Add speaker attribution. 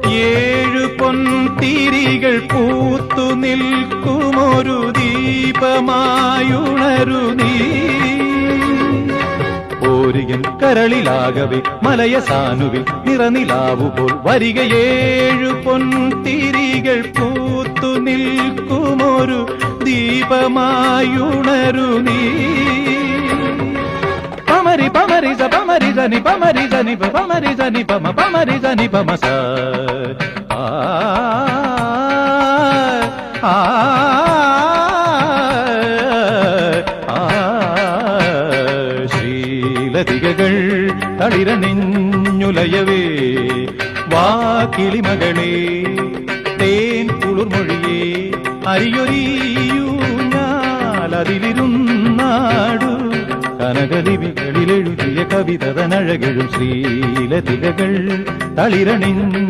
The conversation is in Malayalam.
Speaker 1: ഏഴു പൊൻതിരികൾ പൂത്തു നിൽക്കുമൊരു ദീപമായുണരു നീ. ഓരിയൻ കരളിലാകവെ മലയ സാനുവിൽ നിറനിലാവുപോൽ വരിക ഏഴു പൊൻതിരികൾ പൂത്തു നിൽക്കുമൊരു ദീപമായുണരു നീ. പമരി പമരി സ പമരി സനി പമരി സനി പമരി സനി പമ പമരി സനി പമ സ. ശ്രീലതികകൾ തളിരണിഞ്ഞുലയവേ വാക്കിളിമകളെ തേൻ കുളിർമൊഴിയേ അരിയൊരിയൂ ഞാലതിലിരുന്നാടു. കനകലിപികളിലെഴുതിയ കവിതനഴകഴും ശ്രീലതികകൾ തളിരണിഞ്ഞുലയവേ